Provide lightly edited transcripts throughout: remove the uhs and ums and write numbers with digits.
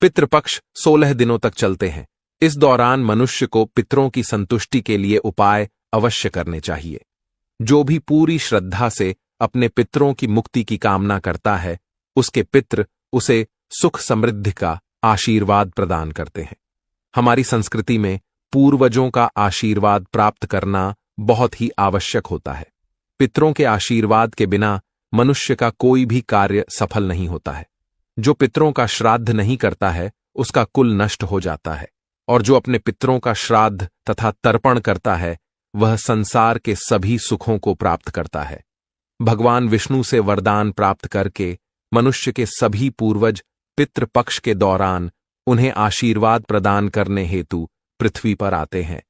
पितृपक्ष 16 दिनों तक चलते हैं। इस दौरान मनुष्य को पितरों की संतुष्टि के लिए उपाय अवश्य करने चाहिए। जो भी पूरी श्रद्धा से अपने पितरों की मुक्ति की कामना करता है, उसके पितृ उसे सुख समृद्धि का आशीर्वाद प्रदान करते हैं। हमारी संस्कृति में पूर्वजों का आशीर्वाद प्राप्त करना बहुत ही आवश्यक होता है। पितरों के आशीर्वाद के बिना मनुष्य का कोई भी कार्य सफल नहीं होता है। जो पितरों का श्राद्ध नहीं करता है, उसका कुल नष्ट हो जाता है, और जो अपने पितरों का श्राद्ध तथा तर्पण करता है, वह संसार के सभी सुखों को प्राप्त करता है। भगवान विष्णु से वरदान प्राप्त करके मनुष्य के सभी पूर्वज पितृपक्ष के दौरान उन्हें आशीर्वाद प्रदान करने हेतु पृथ्वी पर आते हैं।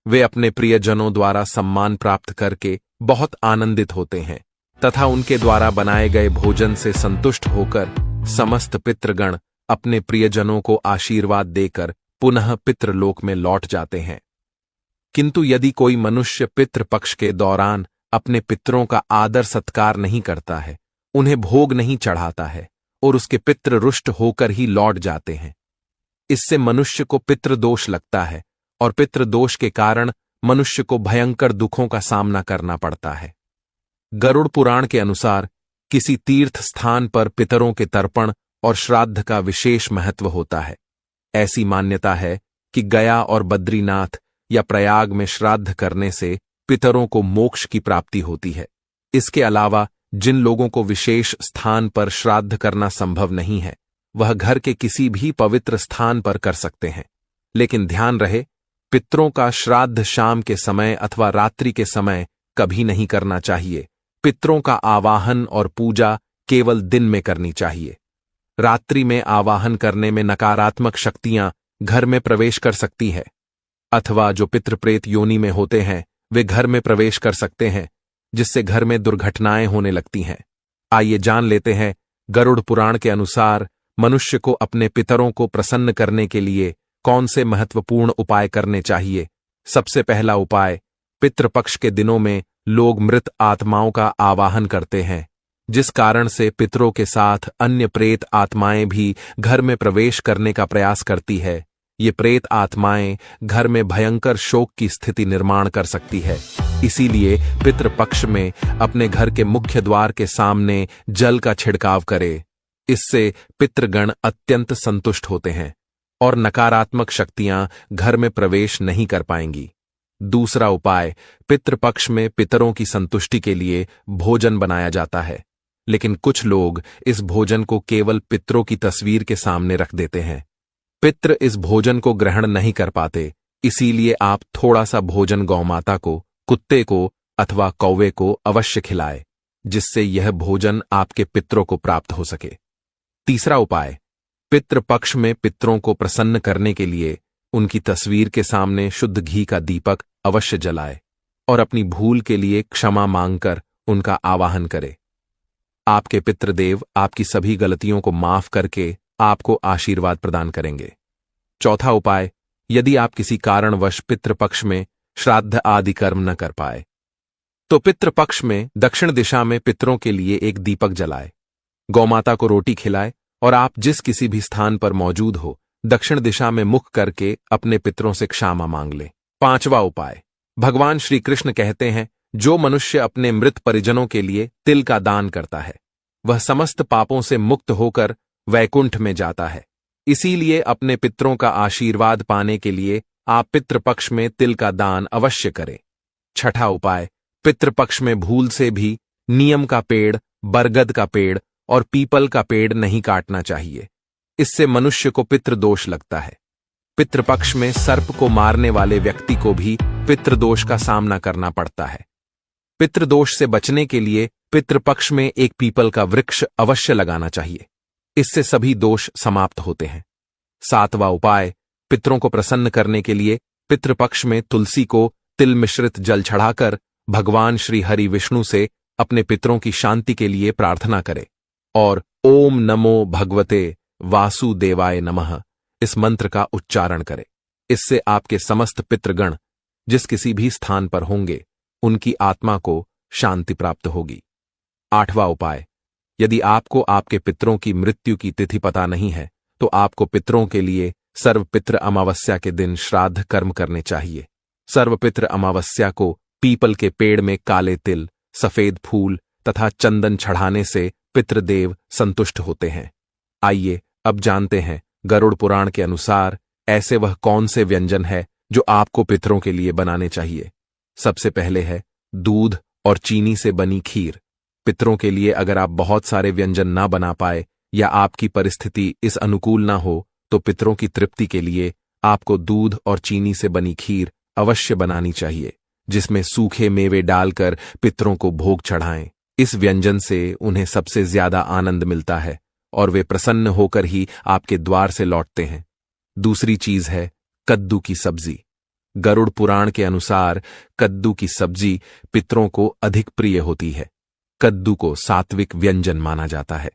वे अपने प्रियजनों द्वारा सम्मान प्राप्त करके बहुत आनंदित होते हैं तथा उनके द्वारा बनाए गए भोजन से संतुष्ट होकर समस्त पितृगण अपने प्रियजनों को आशीर्वाद देकर पुनः पितृलोक में लौट जाते हैं। किंतु यदि कोई मनुष्य पितृपक्ष के दौरान अपने पितरों का आदर सत्कार नहीं करता है, उन्हें भोग नहीं चढ़ाता है और उसके पितृ रुष्ट होकर ही लौट जाते हैं, इससे मनुष्य को पितृदोष लगता है और पितृदोष के कारण मनुष्य को भयंकर दुखों का सामना करना पड़ता है। गरुड़ पुराण के अनुसार किसी तीर्थ स्थान पर पितरों के तर्पण और श्राद्ध का विशेष महत्व होता है। ऐसी मान्यता है कि गया और बद्रीनाथ या प्रयाग में श्राद्ध करने से पितरों को मोक्ष की प्राप्ति होती है। इसके अलावा जिन लोगों को विशेष स्थान पर श्राद्ध करना संभव नहीं है, वह घर के किसी भी पवित्र स्थान पर कर सकते हैं। लेकिन ध्यान रहे, पितरों का श्राद्ध शाम के समय अथवा रात्रि के समय कभी नहीं करना चाहिए। पितरों का आवाहन और पूजा केवल दिन में करनी चाहिए। रात्रि में आवाहन करने में नकारात्मक शक्तियां घर में प्रवेश कर सकती है, अथवा जो पितृप्रेत योनि में होते हैं वे घर में प्रवेश कर सकते हैं, जिससे घर में दुर्घटनाएं होने लगती हैं। आइए जान लेते हैं गरुड़ पुराण के अनुसार मनुष्य को अपने पितरों को प्रसन्न करने के लिए कौन से महत्वपूर्ण उपाय करने चाहिए। सबसे पहला उपाय, पितृपक्ष के दिनों में लोग मृत आत्माओं का आवाहन करते हैं, जिस कारण से पितरों के साथ अन्य प्रेत आत्माएं भी घर में प्रवेश करने का प्रयास करती है। ये प्रेत आत्माएं घर में भयंकर शोक की स्थिति निर्माण कर सकती है। इसीलिए पितृपक्ष में अपने घर के मुख्य द्वार के सामने जल का छिड़काव करे। इससे पितृगण अत्यंत संतुष्ट होते हैं और नकारात्मक शक्तियां घर में प्रवेश नहीं कर पाएंगी। दूसरा उपाय, पितृपक्ष में पितरों की संतुष्टि के लिए भोजन बनाया जाता है, लेकिन कुछ लोग इस भोजन को केवल पितरों की तस्वीर के सामने रख देते हैं। पितृ इस भोजन को ग्रहण नहीं कर पाते, इसीलिए आप थोड़ा सा भोजन गौमाता को, कुत्ते को अथवा कौवे को अवश्य खिलाए, जिससे यह भोजन आपके पितरों को प्राप्त हो सके। तीसरा उपाय, पितृपक्ष में पितरों को प्रसन्न करने के लिए उनकी तस्वीर के सामने शुद्ध घी का दीपक अवश्य जलाए और अपनी भूल के लिए क्षमा मांगकर उनका आवाहन करे। आपके पितृदेव आपकी सभी गलतियों को माफ करके आपको आशीर्वाद प्रदान करेंगे। चौथा उपाय, यदि आप किसी कारणवश पितृपक्ष में श्राद्ध आदि कर्म न कर पाए, तो पितृपक्ष में दक्षिण दिशा में पितरों के लिए एक दीपक जलाए, गौमाता को रोटी खिलाए और आप जिस किसी भी स्थान पर मौजूद हो, दक्षिण दिशा में मुख करके अपने पितरों से क्षमा मांग ले। पांचवा उपाय, भगवान श्री कृष्ण कहते हैं, जो मनुष्य अपने मृत परिजनों के लिए तिल का दान करता है, वह समस्त पापों से मुक्त होकर वैकुंठ में जाता है। इसीलिए अपने पितरों का आशीर्वाद पाने के लिए आप पितृपक्ष में तिल का दान अवश्य करें। छठा उपाय, पितृपक्ष में भूल से भी नीम का पेड़, बरगद का पेड़ और पीपल का पेड़ नहीं काटना चाहिए। इससे मनुष्य को पितृदोष लगता है। पितृपक्ष में सर्प को मारने वाले व्यक्ति को भी पितृदोष का सामना करना पड़ता है। पितृदोष से बचने के लिए पितृपक्ष में एक पीपल का वृक्ष अवश्य लगाना चाहिए। इससे सभी दोष समाप्त होते हैं। सातवां उपाय, पितरों को प्रसन्न करने के लिए पितृपक्ष में तुलसी को तिल मिश्रित जल चढ़ाकर भगवान श्री हरि विष्णु से अपने पितरों की शांति के लिए प्रार्थना करें और ओम नमो भगवते वासुदेवाय नमः इस मंत्र का उच्चारण करें। इससे आपके समस्त पितृगण जिस किसी भी स्थान पर होंगे, उनकी आत्मा को शांति प्राप्त होगी। आठवां उपाय, यदि आपको आपके पितरों की मृत्यु की तिथि पता नहीं है, तो आपको पितरों के लिए सर्वपितृ अमावस्या के दिन श्राद्ध कर्म करने चाहिए। सर्वपितृ अमावस्या को पीपल के पेड़ में काले तिल, सफेद फूल तथा चंदन चढ़ाने से पितृदेव संतुष्ट होते हैं। आइए अब जानते हैं गरुड़ पुराण के अनुसार ऐसे वह कौन से व्यंजन है जो आपको पितरों के लिए बनाने चाहिए। सबसे पहले है दूध और चीनी से बनी खीर। पितरों के लिए अगर आप बहुत सारे व्यंजन ना बना पाए या आपकी परिस्थिति इस अनुकूल ना हो तो पितरों की तृप्ति के लिए आपको दूध और चीनी से बनी खीर अवश्य बनानी चाहिए, जिसमें सूखे मेवे डालकर पितरों को भोग चढ़ाएं। इस व्यंजन से उन्हें सबसे ज्यादा आनंद मिलता है और वे प्रसन्न होकर ही आपके द्वार से लौटते हैं। दूसरी चीज है कद्दू की सब्जी। गरुड़ पुराण के अनुसार कद्दू की सब्जी पितरों को अधिक प्रिय होती है। कद्दू को सात्विक व्यंजन माना जाता है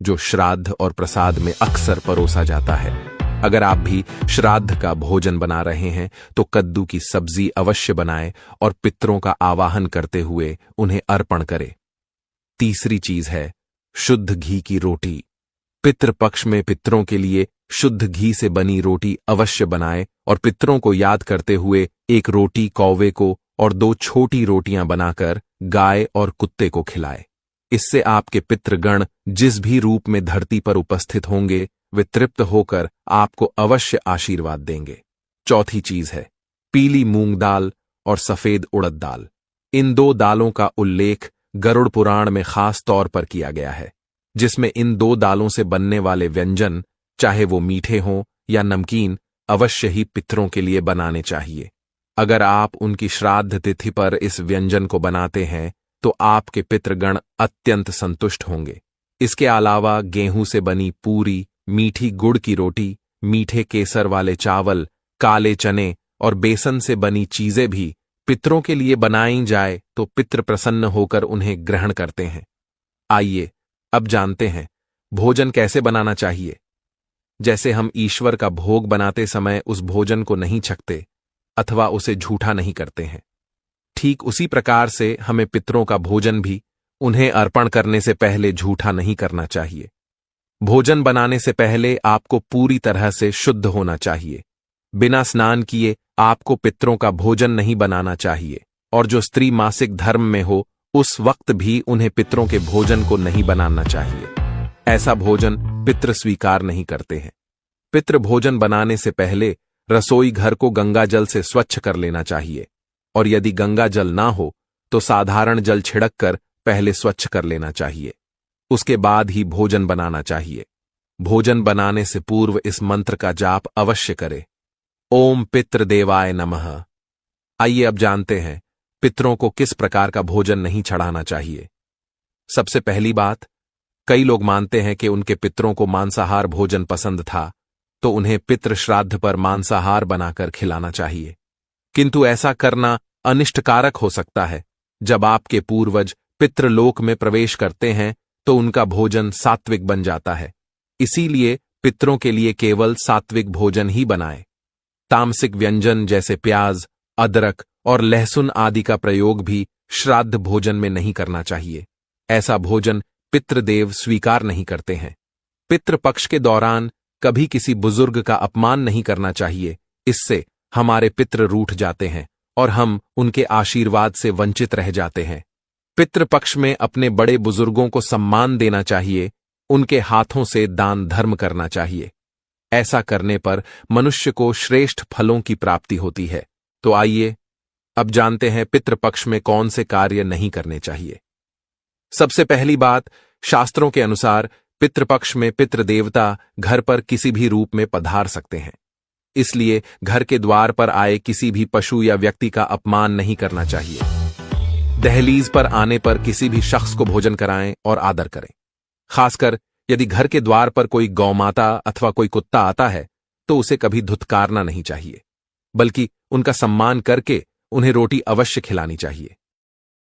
जो श्राद्ध और प्रसाद में अक्सर परोसा जाता है। अगर आप भी श्राद्ध का भोजन बना रहे हैं तो कद्दू की सब्जी अवश्य बनाएं और पितरों का आवाहन करते हुए उन्हें अर्पण करें। तीसरी चीज है शुद्ध घी की रोटी। पितृपक्ष में पितरों के लिए शुद्ध घी से बनी रोटी अवश्य बनाएं और पितरों को याद करते हुए एक रोटी कौवे को और 2 छोटी रोटियां बनाकर गाय और कुत्ते को खिलाएं। इससे आपके पितृगण जिस भी रूप में धरती पर उपस्थित होंगे वे तृप्त होकर आपको अवश्य आशीर्वाद देंगे। चौथी चीज है पीली मूंग दाल और सफेद उड़द दाल। इन 2 दालों का उल्लेख गरुड़ पुराण में खास तौर पर किया गया है, जिसमें इन 2 दालों से बनने वाले व्यंजन चाहे वो मीठे हों या नमकीन अवश्य ही पितरों के लिए बनाने चाहिए। अगर आप उनकी श्राद्ध तिथि पर इस व्यंजन को बनाते हैं तो आपके पितृगण अत्यंत संतुष्ट होंगे। इसके अलावा गेहूं से बनी पूरी, मीठी गुड़ की रोटी, मीठे केसर वाले चावल, काले चने और बेसन से बनी चीजें भी पितरों के लिए बनाई जाए तो पितृ प्रसन्न होकर उन्हें ग्रहण करते हैं। आइए अब जानते हैं भोजन कैसे बनाना चाहिए। जैसे हम ईश्वर का भोग बनाते समय उस भोजन को नहीं छकते अथवा उसे झूठा नहीं करते हैं, ठीक उसी प्रकार से हमें पितरों का भोजन भी उन्हें अर्पण करने से पहले झूठा नहीं करना चाहिए। भोजन बनाने से पहले आपको पूरी तरह से शुद्ध होना चाहिए। बिना स्नान किए आपको पितरों का भोजन नहीं बनाना चाहिए और जो स्त्री मासिक धर्म में हो उस वक्त भी उन्हें पितरों के भोजन को नहीं बनाना चाहिए। ऐसा भोजन पितृ स्वीकार नहीं करते हैं। पितृ भोजन बनाने से पहले रसोई घर को गंगा जल से स्वच्छ कर लेना चाहिए और यदि गंगा जल ना हो तो साधारण जल छिड़क कर पहले स्वच्छ कर लेना चाहिए। उसके बाद ही भोजन बनाना चाहिए। भोजन बनाने से पूर्व इस मंत्र का जाप अवश्य करें, ओम पितृदेवाय नमः। आइए अब जानते हैं पितरों को किस प्रकार का भोजन नहीं चढ़ाना चाहिए। सबसे पहली बात, कई लोग मानते हैं कि उनके पितरों को मांसाहार भोजन पसंद था तो उन्हें पितृ श्राद्ध पर मांसाहार बनाकर खिलाना चाहिए, किंतु ऐसा करना अनिष्टकारक हो सकता है। जब आपके पूर्वज पितृलोक में प्रवेश करते हैं तो उनका भोजन सात्विक बन जाता है। इसीलिए पितरों के लिए केवल सात्विक भोजन ही बनाएं। तामसिक व्यंजन जैसे प्याज, अदरक और लहसुन आदि का प्रयोग भी श्राद्ध भोजन में नहीं करना चाहिए। ऐसा भोजन पितृदेव स्वीकार नहीं करते हैं। पितृपक्ष के दौरान कभी किसी बुजुर्ग का अपमान नहीं करना चाहिए, इससे हमारे पितृ रूठ जाते हैं और हम उनके आशीर्वाद से वंचित रह जाते हैं। पितृपक्ष में अपने बड़े बुजुर्गों को सम्मान देना चाहिए, उनके हाथों से दान धर्म करना चाहिए। ऐसा करने पर मनुष्य को श्रेष्ठ फलों की प्राप्ति होती है। तो आइए अब जानते हैं पितृपक्ष में कौन से कार्य नहीं करने चाहिए। सबसे पहली बात, शास्त्रों के अनुसार पितृपक्ष में पितृदेवता घर पर किसी भी रूप में पधार सकते हैं। इसलिए घर के द्वार पर आए किसी भी पशु या व्यक्ति का अपमान नहीं करना चाहिए। दहलीज पर आने पर किसी भी शख्स को भोजन कराएं और आदर करें। खासकर यदि घर के द्वार पर कोई गौमाता अथवा कोई कुत्ता आता है तो उसे कभी धुतकारना नहीं चाहिए, बल्कि उनका सम्मान करके उन्हें रोटी अवश्य खिलानी चाहिए।